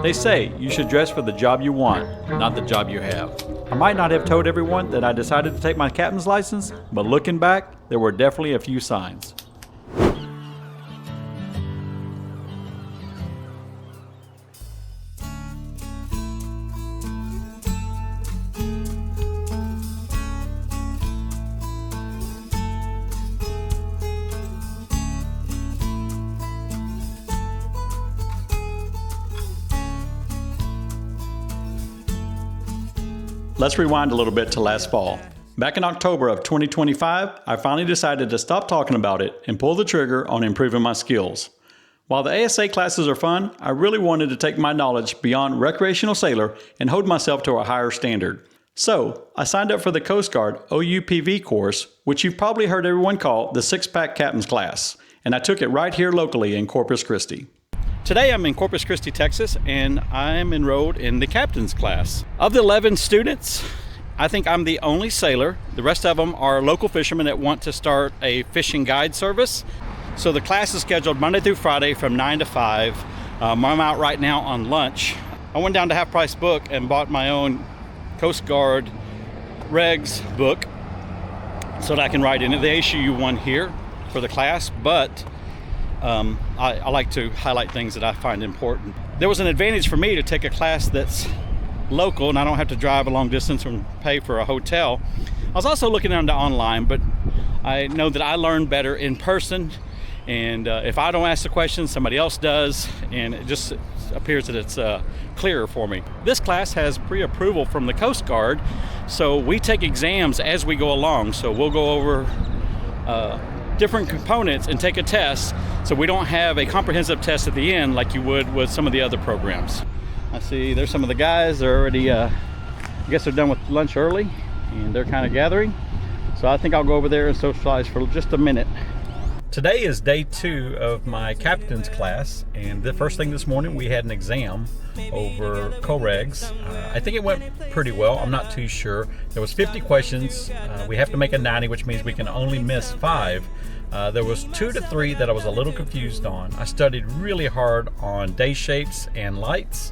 They say you should dress for the job you want, not the job you have. I might not have told everyone that I decided to take my captain's license, but looking back, there were definitely a few signs. Let's rewind a little bit to last fall. Back in October of 2025, I finally decided to stop talking about it and pull the trigger on improving my skills. While the ASA classes are fun, I really wanted to take my knowledge beyond recreational sailor and hold myself to a higher standard. So, I signed up for the Coast Guard OUPV course, which you've probably heard everyone call the six-pack captain's class, and I took it right here locally in Corpus Christi. Today I'm in Corpus Christi, Texas, and I'm enrolled in the captain's class. Of the 11 students, I think I'm the only sailor. The rest of them are local fishermen that want to start a fishing guide service. So the class is scheduled Monday through Friday from 9 to 5. I'm out right now on lunch. I went down to Half Price Book and bought my own Coast Guard regs book so that I can write in it. They issue you one here for the class, but I like to highlight things that I find important. There was an advantage for me to take a class that's local and I don't have to drive a long distance and pay for a hotel. I was also looking into online, but I know that I learn better in person, and if I don't ask the questions, somebody else does, and it just appears that it's clearer for me. This class has pre-approval from the Coast Guard, so we take exams as we go along. So we'll go over different components and take a test, so we don't have a comprehensive test at the end like you would with some of the other programs. I see there's some of the guys. They're already, I guess they're done with lunch early, and they're kind of gathering. So I think I'll go over there and socialize for just a minute. Today is day 2 of my captain's class, and the first thing this morning we had an exam over co-regs. I think it went pretty well. I'm not too sure. There was 50 questions. We have to make a 90, which means we can only miss 5. There was 2 to 3 that I was a little confused on. I studied really hard on day shapes and lights,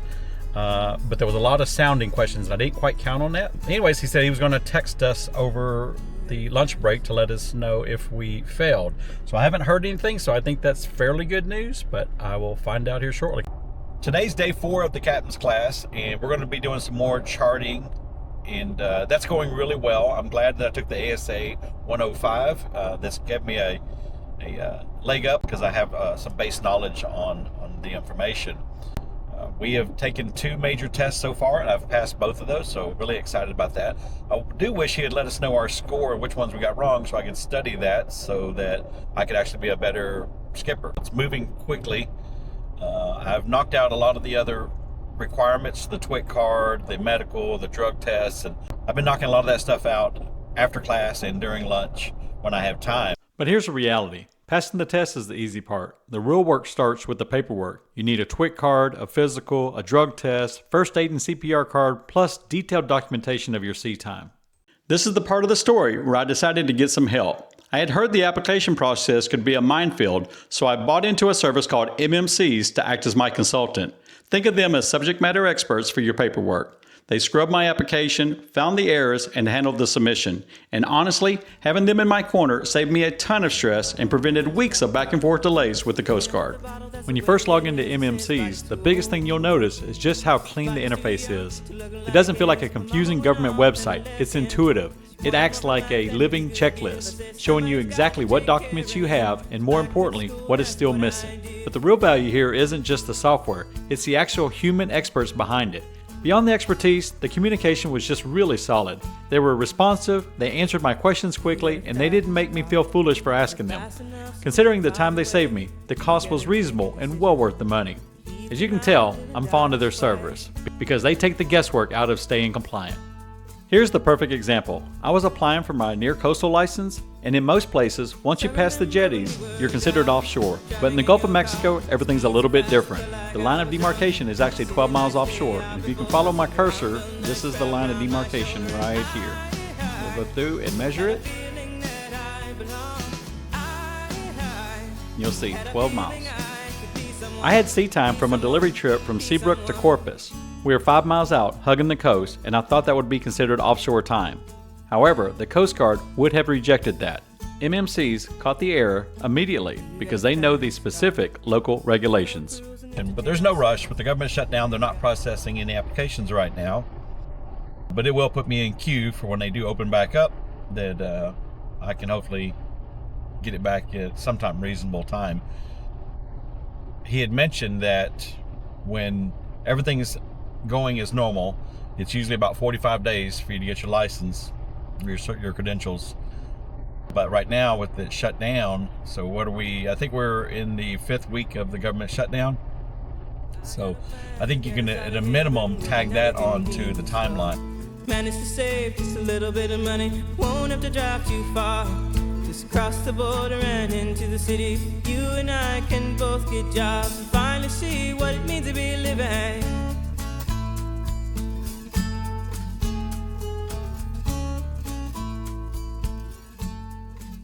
but there was a lot of sounding questions, and I didn't quite count on that. Anyways, he said he was going to text us over the lunch break to let us know if we failed. So I haven't heard anything, so I think that's fairly good news, but I will find out here shortly. Today's day 4 of the captain's class, and we're going to be doing some more charting, and that's going really well. I'm glad that I took the ASA 105. This gave me a leg up because I have some base knowledge on the information. We have taken 2 major tests so far, and I've passed both of those, so really excited about that. I do wish he had let us know our score and which ones we got wrong, so I can study that so that I could actually be a better skipper. It's moving quickly. I've knocked out a lot of the other requirements, the TWIC card, the medical, the drug tests, and I've been knocking a lot of that stuff out after class and during lunch when I have time. But here's the reality. Passing the test is the easy part. The real work starts with the paperwork. You need a TWIC card, a physical, a drug test, first aid and CPR card, plus detailed documentation of your sea time. This is the part of the story where I decided to get some help. I had heard the application process could be a minefield, so I bought into a service called MMCs to act as my consultant. Think of them as subject matter experts for your paperwork. They scrubbed my application, found the errors, and handled the submission. And honestly, having them in my corner saved me a ton of stress and prevented weeks of back and forth delays with the Coast Guard. When you first log into MMCs, the biggest thing you'll notice is just how clean the interface is. It doesn't feel like a confusing government website. It's intuitive. It acts like a living checklist, showing you exactly what documents you have and, more importantly, what is still missing. But the real value here isn't just the software, it's the actual human experts behind it. Beyond the expertise, the communication was just really solid. They were responsive, they answered my questions quickly, and they didn't make me feel foolish for asking them. Considering the time they saved me, the cost was reasonable and well worth the money. As you can tell, I'm fond of their service, because they take the guesswork out of staying compliant. Here's the perfect example. I was applying for my near coastal license, and in most places, once you pass the jetties, you're considered offshore. But in the Gulf of Mexico, everything's a little bit different. The line of demarcation is actually 12 miles offshore, and if you can follow my cursor, this is the line of demarcation right here. We'll go through and measure it. You'll see 12 miles. I had sea time from a delivery trip from Seabrook to Corpus. We were 5 miles out, hugging the coast, and I thought that would be considered offshore time. However, the Coast Guard would have rejected that. MMCs caught the error immediately because they know the specific local regulations. But there's no rush. With the government shutdown, they're not processing any applications right now. But it will put me in queue for when they do open back up, that I can hopefully get it back at sometime reasonable time. He had mentioned that when everything is going as normal, it's usually about 45 days for you to get your license, your credentials. But right now with the shutdown, so what are we? I think we're in the 5th week of the government shutdown. So I think you can, at a minimum, tag that onto the timeline. Managed to save just a little bit of money, won't have to drive too far. Just cross the border and into the city. You and I can both get jobs and finally see what it means to be living.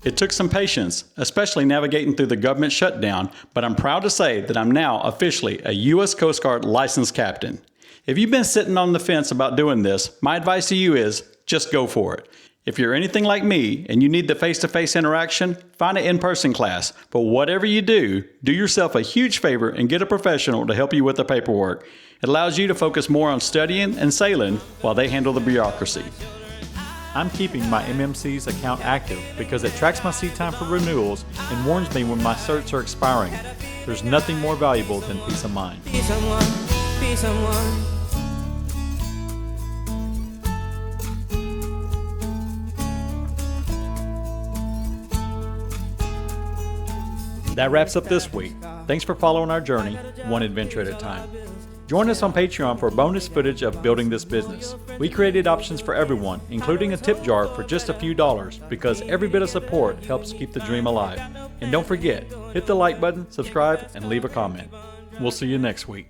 It took some patience, especially navigating through the government shutdown, but I'm proud to say that I'm now officially a U.S. Coast Guard licensed captain. If you've been sitting on the fence about doing this, my advice to you is just go for it. If you're anything like me and you need the face-to-face interaction, find an in-person class. But whatever you do yourself a huge favor and get a professional to help you with the paperwork. It allows you to focus more on studying and sailing while they handle the bureaucracy. I'm keeping my MMC's account active because it tracks my sea time for renewals and warns me when my certs are expiring. There's nothing more valuable than peace of mind. Be someone. That wraps up this week. Thanks for following our journey, one adventure at a time. Join us on Patreon for bonus footage of building this business. We created options for everyone, including a tip jar for just a few dollars, because every bit of support helps keep the dream alive. And don't forget, hit the like button, subscribe, and leave a comment. We'll see you next week.